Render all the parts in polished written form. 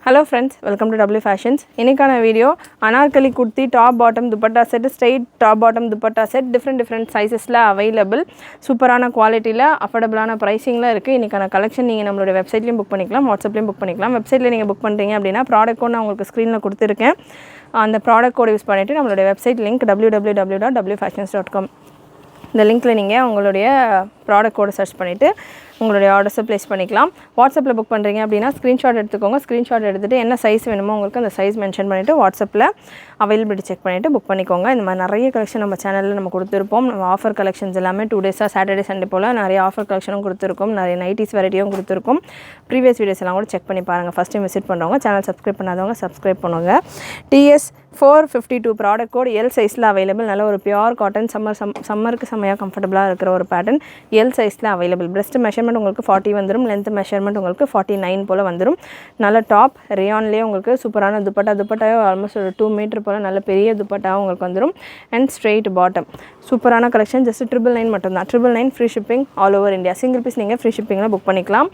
Hello friends, welcome to W Fashions. இன்னைக்கான video anarkali kurti top bottom dupatta set straight top bottom dupatta set different சைஸஸ்ல available சூப்பரான குவாலிட்டில அஃபோர்டபிளான பிரைசிங்ல இருக்கு. இன்னைக்கான கலெக்ஷன் நீங்க நம்மளோட வெப்சைட்லயும் புக் பண்ணிக்கலாம், வாட்ஸ்அப்லயும் புக் பண்ணிக்கலாம். வெப்சைட்ல நீங்க புக் பண்றீங்க அப்படினா ப்ராடக்ட் கோட் நான் உங்களுக்கு ஸ்கிரீன்ல கொடுத்திருக்கேன். அந்த ப்ராடக்ட் கோட் யூஸ் பண்ணிட்டு நம்மளோட வெப்சைட் லிங்க் www.wfashions.com இந்த லிங்க்ல நீங்க உங்களுடைய ப்ராடக்ட் கோட் சர்ச் பண்ணிட்டு உங்களுடைய ஆர்டர்ஸை ப்ளேஸ் பண்ணிக்கலாம். வாட்ஸ்அப்பில் புக் பண்ணுறீங்க அப்படின்னா ஸ்க்ரீன்ஷாட் எடுத்துக்கோங்க. ஸ்க்ரீன்ஷாட் எடுத்துகிட்டு என்ன சைஸ் வேணுமோ உங்களுக்கு அந்த சைஸ் மென்ஷன் பண்ணிவிட்டு வாட்ஸ்அப்பில் அவைலபிலிட்டி செக் பண்ணிவிட்டு புக் பண்ணிக்கோங்க. இந்த மாதிரி நிறைய கலெக்ஷன் நம்ம சேனலில் நம்ம கொடுத்துருப்போம். நம்ம ஆஃபர் கலெக்ஷன்ஸ் எல்லாமே 2 டேஸாக சாட்டர்டே சண்டே போல் நிறைய ஆஃபர் கலெக்ஷனும் கொடுத்துருக்கோம். நிறைய நைட்டிஸ் வெரைட்டியும் கொடுத்துருக்கோம். ப்ரீவியஸ் வீடியோஸ் எல்லாம் கூட செக் பண்ணி பாருங்கள். ஃபஸ்ட் டைம் விசிட் பண்ணுறவங்க சேனல் சப்ஸ்கிரைப் பண்ணாதவங்க சப்ஸ்கிரைப் பண்ணுவாங்க. TS 452 ப்ராடக்ட் கோட் எல் சைஸில் அவைலபிள். நல்ல ஒரு பியூர் காட்டன் சம்மருக்கு செம்மையாக கம்ஃபர்டபுளாக இருக்கிற ஒரு பேட்டர்ன் எல் சைஸில் அவைலபிள். பிரஸ்ட் மெஷர்மெண்ட் உங்களுக்கு 40 வந்துடும். லென்த் மெஷர்மெண்ட் உங்களுக்கு 49 போல் வந்துடும். நல்ல டாப் ரேயான்லேயே உங்களுக்கு சூப்பரான துப்பட்டாவே ஆல்மோஸ்ட் ஒரு 2 மீட்டர் போல் நல்ல பெரிய துப்பட்டாவும் உங்களுக்கு வந்துடும். அண்ட் ஸ்ட்ரெயிட் பாட்டம் சூப்பரான கலெக்ஷன். ஜஸ்ட் 999 மட்டும்தான். 999 free shipping all over India. Single piece நீங்கள் ஃப்ரீ ஷிப்பிங்கில் புக் பண்ணிக்கலாம்.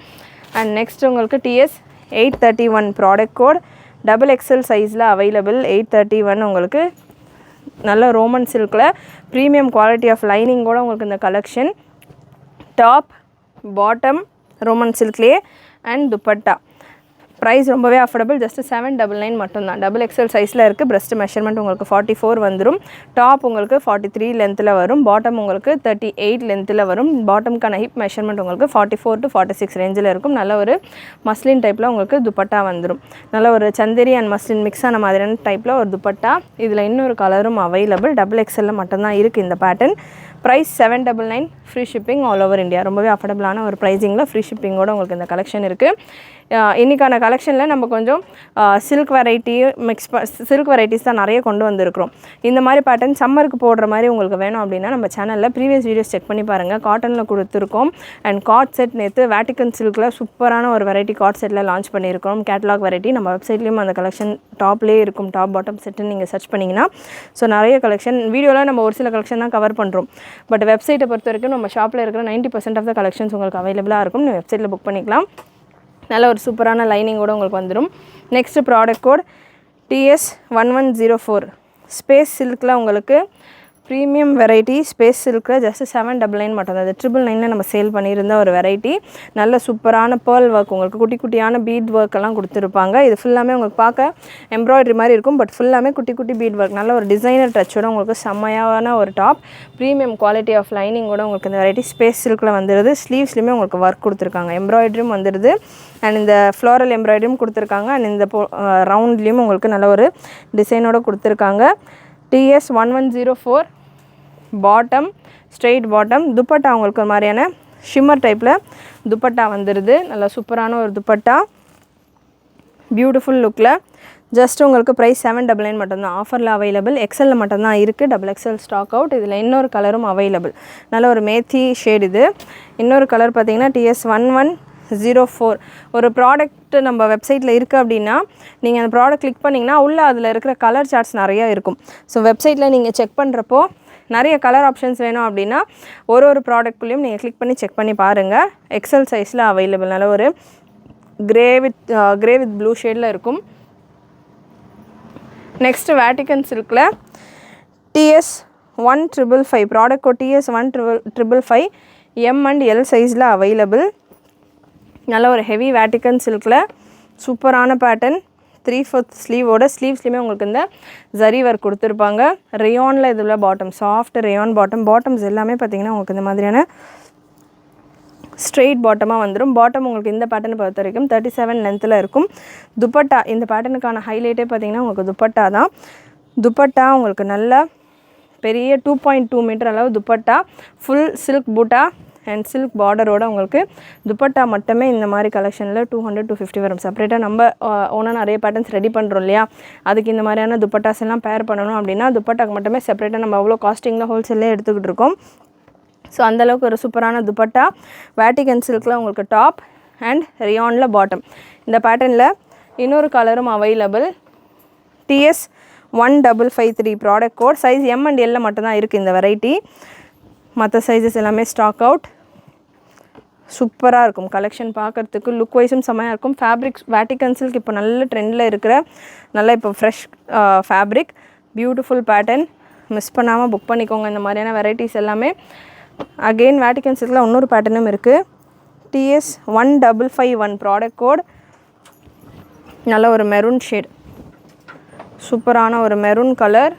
அண்ட் நெக்ஸ்ட் உங்களுக்கு TS 831 ப்ராடக்ட் கோட் XXL சைஸில் அவைலபிள். 831 உங்களுக்கு நல்ல ரோமன் சில்கில் ப்ரீமியம் குவாலிட்டி ஆஃப் லைனிங் கூட உங்களுக்கு இந்த கலெக்ஷன். டாப் பாட்டம் ரோமன் சில்க்லேயே அண்ட் துப்பட்டா ப்ரைஸ் ரொம்பவே அஃபோர்டபுள். ஜஸ்ட் 799 மட்டும்தான். XXL சைஸில் இருக்குது. பிரஸ்ட் மெஷர்மெண்ட் உங்களுக்கு 44 வந்துடும். டாப் உங்களுக்கு 43 லென்த்தில் வரும். பாட்டம் உங்களுக்கு 38 லென்த்தில் வரும். பாட்டம்க்கான ஹிப் மெஷர்மெண்ட் உங்களுக்கு 44 to 46 ரேஞ்சில் இருக்கும். நல்ல ஒரு மஸ்லின் டைப்பில் உங்களுக்கு துப்பட்டா வந்துடும். நல்ல ஒரு சந்தேரி அண்ட் மஸ்லின் மிக்ஸ் ஆன மாதிரியான டைப்பில் ஒரு துப்பட்டா. இதில் இன்னொரு கலரும் அவைலபிள். XXL மட்டும்தான் இருக்குது இந்த pattern. Price 799 free shipping all over India. ரொம்பவே அஃபோர்டபுளான ஒரு ப்ரைஸிங்கில் ஃப்ரீ ஷிப்பிங்கோடு உங்களுக்கு இந்த கலெக்ஷன் இருக்குது. இன்றைக்கான கலெக்ஷனில் நம்ம கொஞ்சம் சில்க் வெரைட்டிஸ் தான் நிறைய கொண்டு வந்திருக்கிறோம். இந்த மாதிரி பேட்டர்ன் சம்மருக்கு போடுற மாதிரி உங்களுக்கு வேணும் அப்படின்னா நம்ம சேனலில் ப்ரீவியஸ் வீடியோஸ் செக் பண்ணி பாருங்கள். காட்டனில் கொடுத்துருக்கோம். அண்ட் காட் செட் நேற்று வேட்டிக்கன் சில்கில் சூப்பரான ஒரு வெரைட்டி காட் செட்டில் லான்ச் பண்ணியிருக்கோம். கேட்லாக் வெரைட்டி நம்ம வெப்சைட்லேயும் அந்த கலெக்ஷன் டாப்லேயே இருக்கும். டாப் பாட்டம் செட்டுன்னு நீங்கள் சர்ச் பண்ணிங்கன்னா ஸோ நிறைய கலெக்ஷன் வீடியோவில் நம்ம ஒரு சில கலெக்ஷன் தான் கவர் பண்ணுறோம். பட் வெப்சைட்டை பொறுத்த வரைக்கும் நம்ம ஷாப்பில் இருக்கிற 90% ஆஃப் த கலெக்ஷன்ஸ் உங்களுக்கு அவைலபிளாக இருக்கும். நீங்கள் வெப்சைட்டில் புக் பண்ணிக்கலாம். நல்ல ஒரு சூப்பரான லைனிங்கோடு உங்களுக்கு வந்துடும். Next product code TS 1104 space சில்கில் உங்களுக்கு ப்ரீமியம் வெரைட்டி. ஸ்பேஸ் சில்கில் ஜஸ்ட் 799 மட்டும்தான். அது 999 நம்ம சேல் பண்ணியிருந்த ஒரு வெரைட்டி. நல்ல சூப்பரான பேர்ல் ஒர்க் உங்களுக்கு குட்டி குட்டியான பீட் ஒர்க் எல்லாம் கொடுத்துருப்பாங்க. இது ஃபுல்லாமே உங்களுக்கு பார்க்க எம்ப்ராய்டரி மாதிரி இருக்கும். பட் ஃபுல்லாமே குட்டி குட்டி பீட் ஒர்க். நல்ல ஒரு டிசைனர் டச்சோட உங்களுக்கு செம்மையான ஒரு டாப். ப்ரீமியம் குவாலிட்டி ஆஃப் லைனிங்கோட உங்களுக்கு இந்த வெரைட்டி ஸ்பேஸ் சில்கில் வந்துடுது. ஸ்லீவ்ஸ்லையுமே உங்களுக்கு ஒர்க் கொடுத்துருக்காங்க. எம்ப்ராய்டரியும் வந்துடுது. அண்ட் இந்த ஃப்ளோரல் எம்ப்ராய்டரியும் கொடுத்துருக்காங்க. அண்ட் இந்த ரவுண்ட்லேயும் உங்களுக்கு நல்ல ஒரு டிசைனோடு கொடுத்துருக்காங்க. TS 1104 bottom straight bottom. Dupatta உங்களுக்கு ஒரு மாதிரியான ஷிம்மர் டைப்பில் துப்பட்டா வந்துடுது. நல்லா சூப்பரான ஒரு துப்பட்டா பியூட்டிஃபுல் லுக்கில். ஜஸ்ட் உங்களுக்கு ப்ரைஸ் 799 மட்டும்தான். ஆஃபரில் அவைலபிள். XL மட்டும்தான் இருக்குது. XXL stock out. இதில் இன்னொரு கலரும் அவைலபிள். நல்ல ஒரு மேத்தி ஷேட் இது. இன்னொரு கலர் பார்த்தீங்கன்னா TS 1104. ஒரு ப்ராடக்ட் நம்ம வெப்சைட்டில் இருக்குது அப்படின்னா நீங்கள் அந்த ப்ராடக்ட் கிளிக் பண்ணிங்கன்னா உள்ளே அதில் இருக்கிற கலர் சார்ட்ஸ் நிறையா இருக்கும். ஸோ வெப்சைட்டில் நீங்கள் செக் பண்ணுறப்போ நிறைய கலர் ஆப்ஷன்ஸ் வேணும் அப்படின்னா ஒரு ப்ராடக்ட்குள்ளேயும் நீங்கள் கிளிக் பண்ணி செக் பண்ணி பாருங்கள். XL சைஸில் அவைலபிள். நல்ல ஒரு கிரே வித் ப்ளூ ஷேடில் இருக்கும். நெக்ஸ்ட்டு வேட்டிக்கன் சில்கில் TS 1555 product code TS 1555 M and L சைஸில் அவைலபிள். நல்ல ஒரு ஹெவி வேட்டிக்கன் சில்கில் சூப்பரான பேட்டர்ன். 3/4 ஸ்லீவோட ஸ்லீவ்ஸ்லையுமே உங்களுக்கு இந்த ஜரி ஒர்க் கொடுத்துருப்பாங்க. ரேயானில் இதில் பாட்டம் சாஃப்ட் ரேயான் பாட்டம்ஸ் எல்லாமே பார்த்திங்கன்னா உங்களுக்கு இந்த மாதிரியான ஸ்ட்ரெயிட் பாட்டமாக வந்துடும். பாட்டம் உங்களுக்கு இந்த பேட்டர்னை பொறுத்த வரைக்கும் 37 லென்த்தில் இருக்கும். துப்பட்டா இந்த பேட்டர்னுக்கான ஹைலைட்டே பார்த்திங்கன்னா உங்களுக்கு துப்பட்டா தான். துப்பட்டா உங்களுக்கு நல்ல பெரிய 2.2 மீட்டர் அளவு dupatta. Full silk butta and silk பார்டரோட உங்களுக்கு துப்பட்டா மட்டுமே இந்த மாதிரி கலெக்ஷனில் 200-250 வரும். செப்பரேட்டாக நம்ம ஓனாக நிறைய பேட்டர்ன்ஸ் ரெடி பண்ணுறோம் இல்லையா, அதுக்கு இந்த மாதிரியான துப்பட்டாஸ் எல்லாம் பேர் பண்ணணும் அப்படின்னா துப்பட்டாக்கு மட்டுமே செப்பரேட்டாக நம்ம அவ்வளோ காஸ்டிங்கில் ஹோல்சேல்லே எடுத்துக்கிட்டு இருக்கோம். ஸோ அந்தளவுக்கு ஒரு சூப்பரான துப்பட்டா. வேட்டிகன் சில்கில் உங்களுக்கு டாப் அண்ட் ரியானில் பாட்டம். இந்த பேட்டர்னில் இன்னொரு கலரும் available. TS 1553 product code. Size M and L மட்டும்தான் இருக்குது இந்த வெரைட்டி. மற்ற சைஸஸ் எல்லாமே ஸ்டாக் அவுட். சூப்பராக இருக்கும் கலெக்ஷன் பார்க்குறதுக்கு. லுக் வைஸும் செம்மையாக இருக்கும். ஃபேப்ரிக்ஸ் வேட்டிகன் சில்க் இப்போ நல்ல ட்ரெண்டில் இருக்கிற நல்ல இப்போ fresh fabric. Beautiful pattern. Miss பண்ணாமல் புக் பண்ணிக்கோங்க இந்த மாதிரியான வெரைட்டிஸ் எல்லாமே. அகெயின் வேட்டிகன் சில்கில் இன்னொரு பேட்டர்னும் இருக்குது. TS1551 product code. நல்ல ஒரு மெரூன் ஷேட், சூப்பரான ஒரு maroon colour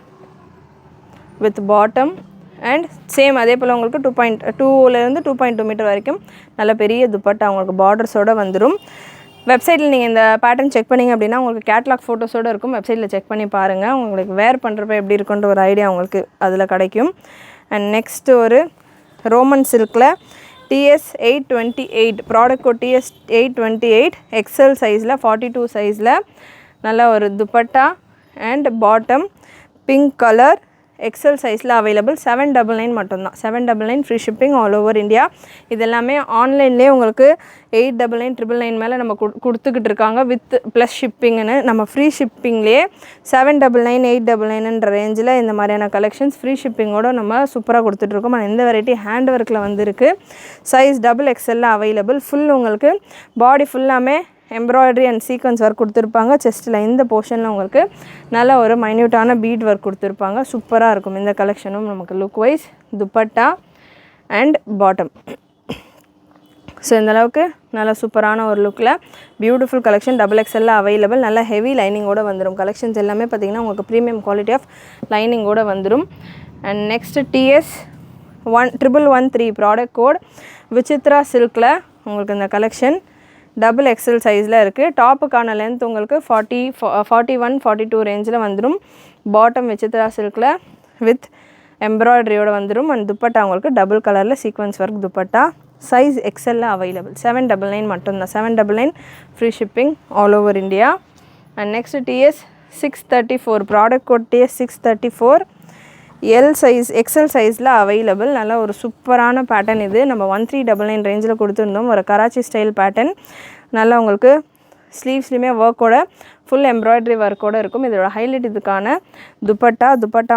with bottom and same அதே போல் உங்களுக்கு 2.2லேருந்து 2.2 மீட்டர் வரைக்கும் நல்ல பெரிய துப்பட்டா உங்களுக்கு பார்டர்ஸோடு வந்துடும். வெப்சைட்டில் நீங்கள் இந்த பேட்டர்ன் செக் பண்ணிங்க அப்படின்னா உங்களுக்கு கேட்லாக் ஃபோட்டோஸோடு இருக்கும். வெப்சைட்டில் செக் பண்ணி பாருங்கள். உங்களுக்கு வேர் பண்ணுறப்ப எப்படி இருக்குன்ற ஒரு ஐடியா உங்களுக்கு அதில் கிடைக்கும். அண்ட் நெக்ஸ்ட்டு ஒரு ரோமன் சில்கில் TS828 product code TS828 XL சைஸில் 42 சைஸில் நல்ல ஒரு dupatta and bottom pink colour XL சைஸில் அவைலபிள். 799 மட்டும்தான். 799 free shipping all over India. இது எல்லாமே ஆன்லைன்லேயே உங்களுக்கு 899 999 மேலே நம்ம கொடுத்துக்கிட்டு இருக்காங்க வித் ப்ளஸ் ஷிப்பிங்னு. நம்ம ஃப்ரீ ஷிப்பிங்லேயே 799 899ன்ற ரேஞ்சில் இந்த மாதிரியான கலெக்ஷன்ஸ் ஃப்ரீ ஷிப்பிங்கோடு நம்ம சூப்பராக கொடுத்துட்ருக்கோம். ஆனால் இந்த வெரைட்டி ஹேண்ட் ஒர்க்கில் வந்துருக்கு. Size XXL available. ஃபுல் உங்களுக்கு பாடி ஃபுல்லாமே எம்ப்ராய்டரி அண்ட் சீக்வன்ஸ் ஒர்க் கொடுத்துருப்பாங்க. செஸ்ட்டில் இந்த போர்ஷனில் உங்களுக்கு நல்ல ஒரு மைன்யூட்டான பீட் ஒர்க் கொடுத்துருப்பாங்க. சூப்பராக இருக்கும் இந்த கலெக்ஷனும் நமக்கு look wise. Dupatta and bottom. So இந்தளவுக்கு நல்ல சூப்பரான ஒரு லுக்கில் பியூட்டிஃபுல் கலெக்ஷன் XXL அவைலபிள். நல்ல ஹெவி லைனிங்கோடு வந்துடும். கலெக்ஷன்ஸ் எல்லாமே பார்த்திங்கன்னா உங்களுக்கு ப்ரீமியம் குவாலிட்டி ஆஃப் லைனிங்கோடு வந்துடும். And next TS1113 product code Vichitra சில்கில் உங்களுக்கு இந்த கலெக்ஷன் XXL சைஸில் இருக்குது. டாப்புக்கான லென்த் உங்களுக்கு 41 42 ரேஞ்சில் வந்துடும். பாட்டம் விசித்ரா சில்கில் வித் எம்ப்ராய்டரியோடு வந்துடும். அண்ட் துப்பட்டா உங்களுக்கு டபுள் கலரில் sequins work dupatta. Size XL available. 799 மட்டும்தான். 799 free shipping all over India. And next TS634 product code TS634 L size XL சைஸில் அவைலபிள். நல்ல ஒரு சூப்பரான பேட்டர்ன் இது. நம்ம 1399 ரேஞ்சில் கொடுத்துருந்தோம். ஒரு கராச்சி ஸ்டைல் பேட்டர்ன். நல்லா உங்களுக்கு ஸ்லீவ்ஸ்லையுமே ஒர்க்கோட ஃபுல் எம்ப்ராய்டரி ஒர்க்கோடு இருக்கும். இதோட ஹைலைட் இதுக்கான துப்பட்டா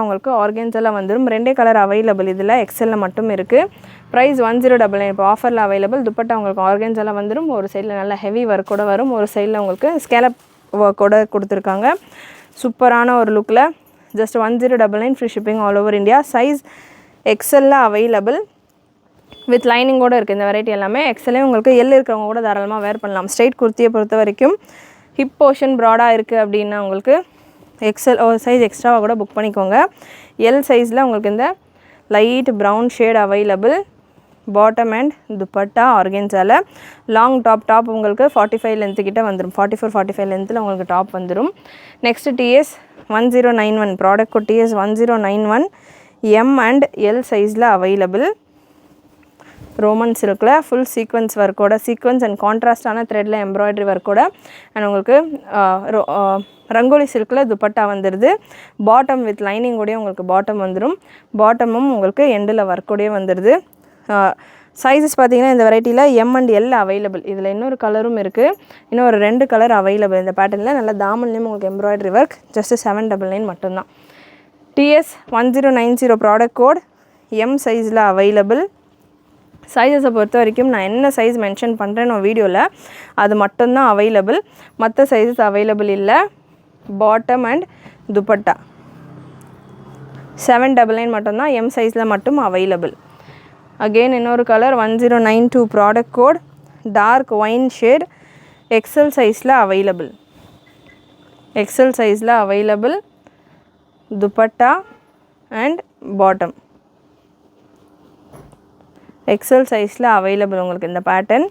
உங்களுக்கு ஆர்கன்ஸில் வந்துடும். 2 கலர் அவைலபிள். இதில் எக்ஸலில் மட்டும் இருக்குது. ப்ரைஸ் 1099. இப்போ ஆஃபரில் அவைலபிள். துப்பட்டா உங்களுக்கு ஆர்கன்ஸில் வந்துடும். ஒரு சைடில் நல்ல ஹெவி ஒர்க்கோடு வரும். ஒரு சைடில் உங்களுக்கு ஸ்கேலப் ஒர்க்கோடு கொடுத்துருக்காங்க. சூப்பரான ஒரு லுக்கில் just 1099 free shipping all over India. Size XL available with லைனிங்கோடு இருக்குது. இந்த வெரைட்டி எல்லாமே XL உங்களுக்கு எல் இருக்கிறவங்க கூட தாராளமாக வேர் பண்ணலாம். ஸ்ட்ரைட் குர்த்தியை பொறுத்த வரைக்கும் ஹிப் போர்ஷன் ப்ராடாக இருக்குது அப்படின்னா உங்களுக்கு XL சைஸ் எக்ஸ்ட்ராவாக கூட புக் பண்ணிக்கோங்க. எல் சைஸில் உங்களுக்கு இந்த light brown shade available. Bottom and dupatta ஆர்கன்ஸால். லாங் டாப் உங்களுக்கு 45 லென்த்து கிட்ட வந்துடும். 44-45 லென்த்தில் உங்களுக்கு டாப் வந்துடும். Next TS1091 product code TS1091 M and L சைஸில் அவைலபிள். ரோமன் சில்கில் ஃபுல் சீக்வன்ஸ் ஒர்க்கோட சீக்வன்ஸ் அண்ட் கான்ட்ராஸ்டான த்ரெட்டில் எம்ப்ராய்டரி ஒர்க்கோட அண்ட் உங்களுக்கு ரங்கோலி சில்கில் துப்பட்டா வந்துடுது. பாட்டம் வித் லைனிங்கோடையே உங்களுக்கு பாட்டம் வந்துடும். பாட்டமும் உங்களுக்கு எண்டில் ஒர்க்கோடையே வந்துடுது. சைஸஸ் பார்த்திங்கன்னா இந்த வெரைட்டியில் எம் அண்ட் எல் அவைலபிள். இதில் இன்னொரு கலரும் இருக்குது. இன்னும் ஒரு 2 கலர் அவைலபிள் இந்த பேட்டர்னில். நல்ல தாமன்லேயும் உங்களுக்கு எம்ப்ராய்டரி ஒர்க். ஜஸ்ட்டு 799 மட்டும்தான். TS1090 ப்ராடக்ட் கோட் எம் சைஸில் அவைலபிள். சைஸஸை பொறுத்த வரைக்கும் நான் என்ன சைஸ் மென்ஷன் பண்ணுறேன்னு வீடியோவில் அது மட்டும்தான் அவைலபிள். மற்ற சைஸஸ் அவைலபிள் இல்லை. பாட்டம் அண்ட் துப்பட்டா 799 மட்டும்தான். எம் சைஸில் மட்டும் அவைலபிள். அகெயின் இன்னொரு colour 1092 product code dark wine shade XL சைஸில் அவைலபிள். XL சைஸில் available. Dupatta and bottom XL சைஸில் அவைலபிள் உங்களுக்கு இந்த pattern.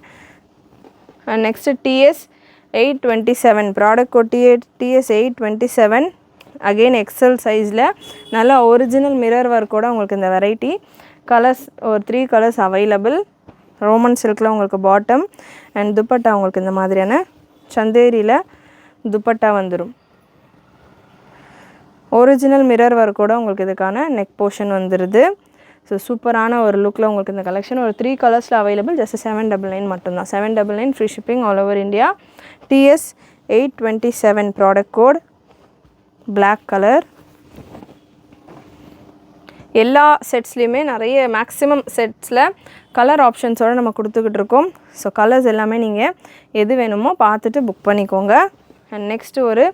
And next TS827 product code TS827 again XL சைஸில் நல்லா ஒரிஜினல் மிரர் ஒர்க்கோட உங்களுக்கு இந்த வெரைட்டி. கலர்ஸ் ஒரு 3 கலர்ஸ் அவைலபிள். ரோமன் சில்கில் உங்களுக்கு பாட்டம் அண்ட் துப்பட்டா உங்களுக்கு இந்த மாதிரியான சந்தேரியில் துப்பட்டா வந்துடும். ஒரிஜினல் மிரர் ஒர்க்கோட உங்களுக்கு இதுக்கான நெக் போர்ஷன் வந்துடுது. ஸோ சூப்பரான ஒரு லுக்கில் உங்களுக்கு இந்த கலெக்ஷன் ஒரு 3 கலர்ஸில் அவைலபிள். ஜஸ்ட் 799 மட்டும்தான். 799 free shipping all over India. TS827 product code black colour. எல்லா செட்ஸ்லையுமே நிறைய மேக்ஸிமம் செட்ஸில் கலர் ஆப்ஷன்ஸோடு நம்ம கொடுத்துக்கிட்டு இருக்கோம். ஸோ கலர்ஸ் எல்லாமே நீங்கள் எது வேணுமோ பார்த்துட்டு புக் பண்ணிக்கோங்க. அண்ட் நெக்ஸ்ட்டு ஒரு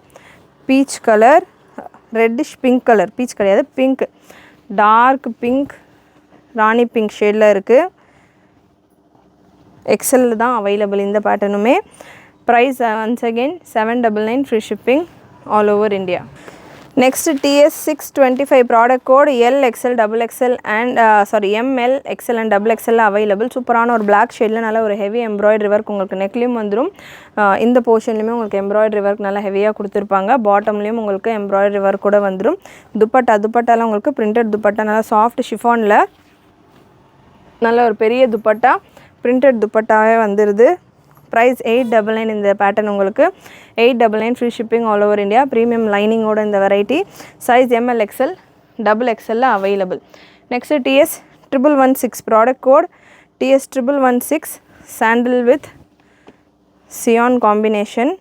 peach colour, reddish pink colour, peach கிடையாது pink, dark pink, rani pink ஷேடில் இருக்குது. எக்ஸல் தான் அவைலபிள் இந்த பேட்டர்னுமே. Price once again 799 free shipping all over India. Next TS 625 product code L, XL, XXL and ML, XL and XXL available. சூப்பரான ஒரு black ஷேடில் நல்ல ஒரு ஹெவி எம்ப்ராய்டரி ஒர்க் உங்களுக்கு நெக்லேயும் வந்துடும். இந்த போர்ஷன்லேயுமே உங்களுக்கு எம்ப்ராய்டரி ஒர்க் நல்லா ஹெவியாக கொடுத்துருப்பாங்க. பாட்டம்லேயும் உங்களுக்கு எம்ப்ராய்டரி ஒர்க் கூட வந்துடும். துப்பட்டாலாம் உங்களுக்கு பிரிண்டட் துப்பட்டா, நல்லா சாஃப்ட் ஷிஃபானில் நல்ல ஒரு பெரிய துப்பட்டா, பிரிண்டட் துப்பட்டாவே வந்துடுது. ப்ரைஸ் 899 இந்த பேட்டர்ன் உங்களுக்கு 899 free shipping all over India. Premium லைனிங்கோட இந்த variety. Size ML, XL, XXL available. Next TS 1116 product code TS 1116 சாண்டில் with cyan combination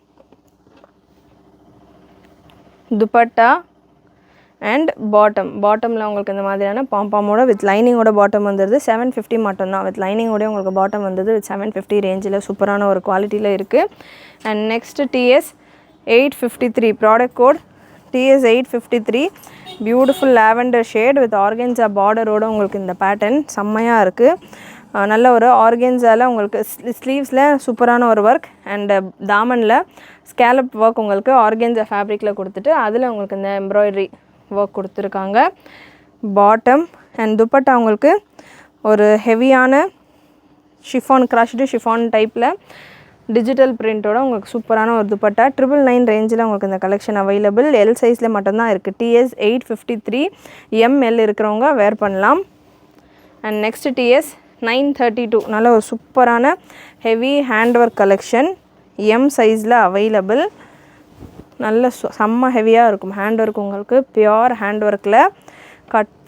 dupatta and பாட்டமில் உங்களுக்கு இந்த மாதிரியான பாம்பாமோட வித் லைனிங்கோட பாட்டம் வந்துடுது. 750 மட்டும்தான். வித் லைனிங்கோட உங்களுக்கு பாட்டம் வந்தது 750 ரேஞ்சில் சூப்பரான ஒரு குவாலிட்டியில் இருக்குது. And next TS 853 product code TS 853 beautiful lavender shade with organza பார்டரோட உங்களுக்கு இந்த பேட்டர்ன் செம்மையாக இருக்குது. நல்ல ஒரு ஆர்கென்ஸாவில் உங்களுக்கு ஸ்லீவ்ஸில் சூப்பரான ஒரு ஒர்க் அண்ட் தாமனில் ஸ்கேலப் ஒர்க் உங்களுக்கு ஆர்கென்ஸா ஃபேப்ரிக்கில் கொடுத்துட்டு அதில் உங்களுக்கு இந்த எம்ப்ராய்டரி ஒர்க் கொடுத்துருக்காங்க. பாட்டம் அண்ட் துப்பட்டா உங்களுக்கு ஒரு ஹெவியான ஷிஃபான், க்ரஷ்டு ஷிஃபான் டைப்பில் டிஜிட்டல் பிரிண்ட்டோட உங்களுக்கு சூப்பரான ஒரு துப்பட்டா. 999 ரேஞ்சில் உங்களுக்கு இந்த கலெக்ஷன் அவைலபிள். L சைஸில் மட்டும்தான் இருக்குது. TS 853 ML இருக்கிறவங்க வேர் பண்ணலாம். அண்ட் நெக்ஸ்ட் TS 932 நல்ல ஒரு சூப்பரான heavy hand work collection. M சைஸில் அவைலபிள். நல்ல செம்ம ஹெவியாக இருக்கும் ஹேண்ட் ஒர்க் உங்களுக்கு. பியோர் ஹேண்ட் ஒர்க்கில்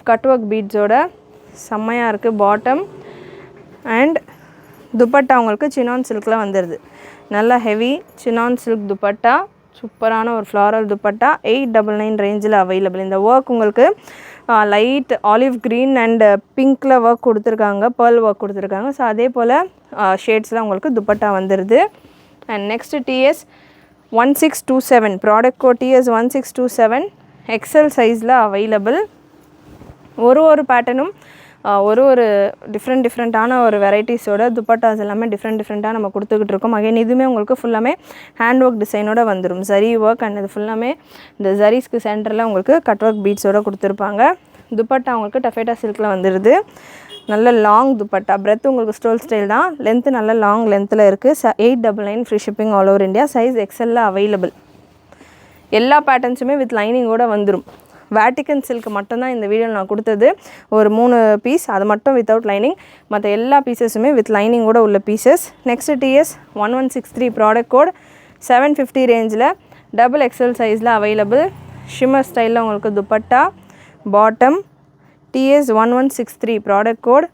கட் ஒர்க் பீட்ஸோட செம்மையாக இருக்குது. பாட்டம் அண்ட் துப்பட்டா உங்களுக்கு சினான் சில்கில் வந்துடுது. நல்ல ஹெவி சினான் சில்க் துப்பட்டா, சூப்பரான ஒரு ஃப்ளாரல் துப்பட்டா. 899 ரேஞ்சில் அவைலபிள். இந்த ஒர்க் உங்களுக்கு லைட் ஆலிவ் க்ரீன் அண்ட் பிங்க்கில் ஒர்க் கொடுத்துருக்காங்க, பேர்ல் ஒர்க் கொடுத்துருக்காங்க. ஸோ அதே போல் ஷேட்ஸில் உங்களுக்கு துப்பட்டா வந்துடுது. And next TS 1627 product code TS 1627 XL சைஸில் அவைலபிள். ஒரு பேட்டர்னும் ஒரு டிஃப்ரெண்ட்டான ஒரு வெரைட்டிஸோட துப்பட்டாஸ் எல்லாமே டிஃப்ரெண்ட்டாக நம்ம கொடுத்துக்கிட்டு இருக்கோம். அகைன் இதுவுமே உங்களுக்கு ஃபுல்லாமே ஹேண்ட் ஒர்க் டிசைனோட வந்துடும். ஜரி ஒர்க் அண்ட் இது ஃபுல்லாமே இந்த ஜரீஸ்க்கு சென்டரில் உங்களுக்கு கட் ஒர்க் பீட்ஸோடு கொடுத்துருப்பாங்க. துப்பட்டா உங்களுக்கு டஃபேட்டா சில்கில் வந்துடுது. நல்ல லாங் துப்பட்டா, பிரெத் உங்களுக்கு ஸ்டோல் ஸ்டைல் தான், லென்த்து நல்ல லாங் லென்த்தில் இருக்குது. 899 free shipping all over India. Size XLல அவைலபிள். எல்லா பேட்டர்ன்ஸுமே வித் லைனிங்கோடு வந்துடும். வேட்டிக்கன் சில்க் மட்டும்தான் இந்த வீடியோவில் நான் கொடுத்தது ஒரு 3 பீஸ், அது மட்டும் வித்தவுட் லைனிங். மற்ற எல்லா பீசஸுமே வித் லைனிங்கோடு உள்ள pieces. Next TS 1163 product code 750 ரேஞ்சில் XXL சைஸில் அவைலபிள். ஷிம்மர் ஸ்டைலில் உங்களுக்கு dupatta, bottom. TS 1163 product code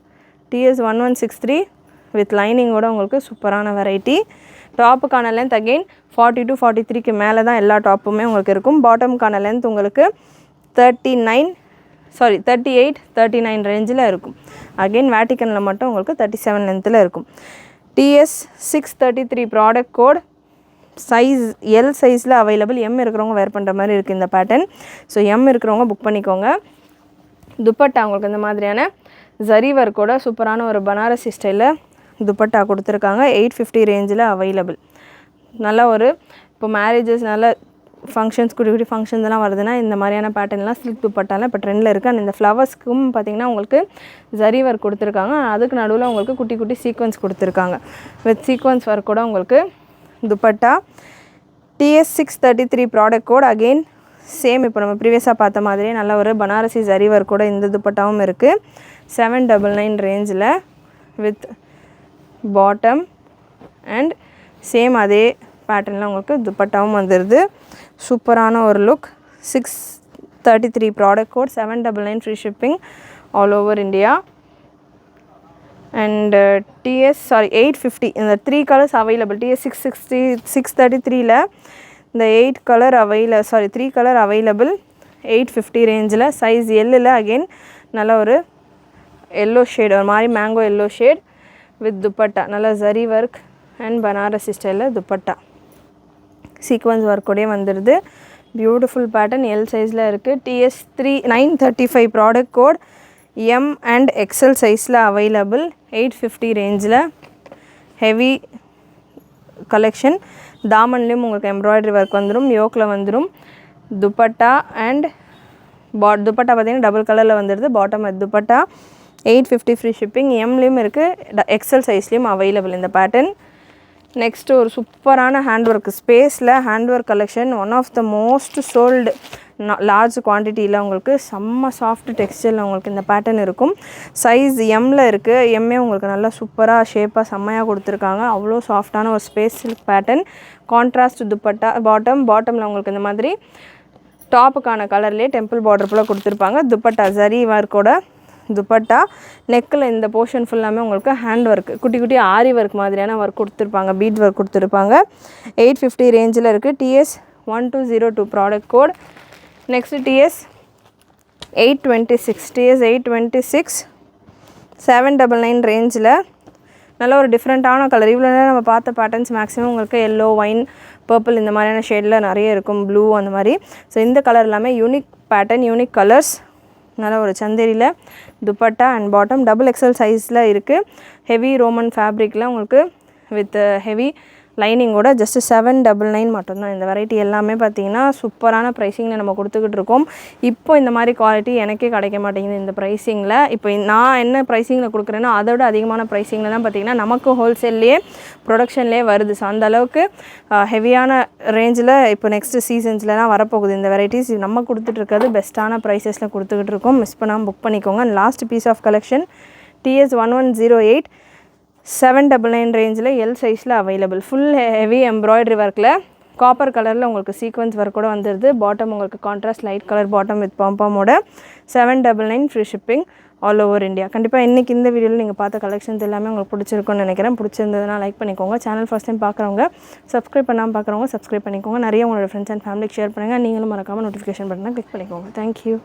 TS 1163 with லைனிங்கோட உங்களுக்கு சூப்பரான வெரைட்டி. டாப்புக்கான லென்த் அகெயின் 40 to 43க்கு மேலே தான் எல்லா டாப்புமே உங்களுக்கு இருக்கும். பாட்டமுக்கான லென்த் உங்களுக்கு 38 39 ரேஞ்சில் இருக்கும். அகெயின் வேட்டிக்கனில் மட்டும் உங்களுக்கு 37 லென்த்தில் இருக்கும். TS 633 product code size L சைஸில் அவைலபிள். M இருக்கிறவங்க வேர் பண்ணுற மாதிரி இருக்குது இந்த பேட்டர்ன். ஸோ M இருக்கிறவங்க புக் பண்ணிக்கோங்க. துப்பட்டா உங்களுக்கு இந்த மாதிரியான ஜரி ஒர்க்கோட சூப்பரான ஒரு பனாரசி ஸ்டைலில் துப்பட்டா கொடுத்துருக்காங்க. 850 ரேஞ்சில் அவைலபிள். நல்ல ஒரு இப்போ மேரேஜஸ் நல்ல ஃபங்க்ஷன்ஸ், குட்டி ஃபங்க்ஷன்ஸ் எல்லாம் வருதுன்னா இந்த மாதிரியான பேட்டர்ன்லாம் சில்க் துப்பட்டாலாம் இப்போ ட்ரெண்டில் இருக்குது. அண்ட் இந்த ஃப்ளவர்ஸ்க்கும் பார்த்திங்கன்னா உங்களுக்கு ஜரி ஒர்க் கொடுத்துருக்காங்க. அதுக்கு நடுவில் உங்களுக்கு குட்டி சீக்வன்ஸ் கொடுத்துருக்காங்க. வித் சீக்வன்ஸ் ஒர்க்கோட உங்களுக்கு dupatta. TS 633 product code again same இப்போ நம்ம ப்ரீவியஸாக பார்த்த மாதிரியே நல்ல ஒரு பனாரசி ஜரி ஒர்க்கோட இந்த துப்பட்டாவும் இருக்குது. 799 ரேஞ்சில் வித் பாட்டம் அண்ட் சேம் அதே பேட்டர்னில் உங்களுக்கு துப்பட்டாவும் வந்துடுது. சூப்பரான ஒரு look. 633 product code 799 free shipping all over India. And TS 850 இந்த 3 கலர்ஸ் அவைலபிள். TS 633ல் இந்த 3 கலர் அவைலபிள். 850 ரேஞ்சில் சைஸ் Lல அகெயின் நல்ல ஒரு எல்லோ ஷேட், ஒரு மாதிரி mango yellow shade with dupatta, நல்ல ஜரி ஒர்க் அண்ட் பனாரசி ஸ்டைலில் துப்பட்டா சீக்வன்ஸ் ஒர்க்கோடய வந்துடுது. பியூட்டிஃபுல் பேட்டர்ன், எல் சைஸில் இருக்குது. TS 935 product code, M and XL சைஸில் அவைலபிள். 850 ரேஞ்சில் ஹெவி கலெக்ஷன். தாமன்லேயும் உங்களுக்கு எம்ப்ராய்டரி ஒர்க் வந்துடும், யோக்கில் வந்துடும். துப்பட்டா அண்ட் துப்பட்டா பார்த்திங்கன்னா டபுள் கலரில் வந்துடுது. Bottom dupatta 850 free shipping. எம்லேயும் இருக்குது, XL சைஸ்லேயும் அவைலபிள் இந்த பேட்டர்ன். நெக்ஸ்ட்டு ஒரு சூப்பரான ஹேண்ட் ஒர்க், ஸ்பேஸில் hand work collection. One of the most sold large குவான்டிட்டியில் உங்களுக்கு செம்ம சாஃப்ட் டெக்ஸ்டரில் உங்களுக்கு இந்த பேட்டர்ன் இருக்கும். சைஸ் எம்மில் இருக்குது. எம்மே உங்களுக்கு நல்லா சூப்பராக ஷேப்பாக செம்மையாக கொடுத்துருக்காங்க. அவ்வளோ சாஃப்டான ஒரு ஸ்பேஸ் பேட்டர்ன். கான்ட்ராஸ்ட் துப்பட்டா பாட்டமில் உங்களுக்கு இந்த மாதிரி டாப்புக்கான கலர்லேயே டெம்பிள் பார்டர் போல் கொடுத்துருப்பாங்க. துப்பட்டா ஜரி ஒர்க்கோட துப்பட்டா. நெக்கில் இந்த போர்ஷன் ஃபுல்லாமே உங்களுக்கு ஹேண்ட் ஒர்க், குட்டி குட்டி ஆரி ஒர்க் மாதிரியான ஒர்க் கொடுத்துருப்பாங்க, பீட் ஒர்க் கொடுத்துருப்பாங்க. 850 ரேஞ்சில் இருக்குது. TS 1202 product code. Next TS 826 799 ரேஞ்சில் நல்ல ஒரு டிஃப்ரெண்ட்டான கலர். இவ்வளோ நேரம் நம்ம பார்த்த பேட்டர்ன்ஸ் மேக்ஸிமம் உங்களுக்கு எல்லோ, ஒயின், பர்பிள் இந்த மாதிரியான ஷேடில் நிறைய இருக்கும், ப்ளூ அந்த மாதிரி. ஸோ இந்த கலர் எல்லாமே யூனிக் பேட்டர்ன், யூனிக் கலர்ஸ். நல்ல ஒரு சந்தேரியில் dupatta and bottom double XL சைஸில் இருக்குது. ஹெவி ரோமன் ஃபேப்ரிக்கில் உங்களுக்கு வித் ஹெவி லைனிங்கோட ஜஸ்ட் 799 மட்டும்தான். இந்த வெரைட்டி எல்லாமே பார்த்தீங்கன்னா சூப்பரான ப்ரைஸிங்கில் நம்ம கொடுத்துக்கிட்டு இருக்கோம். இப்போ இந்த மாதிரி குவாலிட்டி எனக்கே கிடைக்க மாட்டேங்குது இந்த ப்ரைஸிங்கில். இப்போ நான் என்ன ப்ரைஸிங்கில் கொடுக்குறேன்னா அதோட அதிகமான ப்ரைஸிங்கில் தான் பார்த்தீங்கன்னா நமக்கு ஹோல்சேல்லையே ப்ரொடக்ஷன்லேயே வருது. ஸோ அந்தளவுக்கு ஹெவியான ரேஞ்சில் இப்போ நெக்ஸ்ட் சீசன்ஸ்லாம் வரப்போகுது இந்த வெரைட்டிஸ். நம்ம கொடுத்துட்ருக்கிறது பெஸ்ட்டான ப்ரைஸஸில் கொடுத்துக்கிட்டு இருக்கோம். மிஸ் பண்ணாமல் புக் பண்ணிக்கோங்க. And last piece of collection TS 1108 799 ரேஞ்சில் எல் சைஸில் அவைலபிள். ஃபுல் ஹெவி எம்ப்ராய்டரி ஒர்க்கில் காப்பர் கலரில் உங்களுக்கு சீக்வன்ஸ் ஒர்க் கூட வந்துடுது. பாட்டம் உங்களுக்கு contrast light colour bottom with பாம்பாமோட 799 ஃப்ரீ ஷிப்பிங் ஆல் ஓவர் இந்தியா. கண்டிப்பாக இன்றைக்கி இந்த வீடியோவில் நீங்கள் பார்த்த கலெக்ஷன்ஸ் எல்லாமே உங்களுக்கு பிடிச்சிருக்குன்னு நினைக்கிறேன். பிடிச்சிருந்ததுனா லைக் பண்ணிக்கோங்க. சேனல் ஃபஸ்ட் டைம் பார்க்குறவங்க சப்ஸ்கிரைப் பண்ணாமல் பார்க்குறவங்க சப்ஸ்கிரைப் பண்ணிக்கோங்க. நிறைய உங்களோட ஃப்ரெண்ட்ஸ் அண்ட் ஃபேமிலிக்கு ஷேர் பண்ணுங்கள். நீங்களும் மறக்காமல் நோட்டிஃபிகேஷன் பட்டனை கிளிக் பண்ணிக்கோங்க. தேங்க்யூ.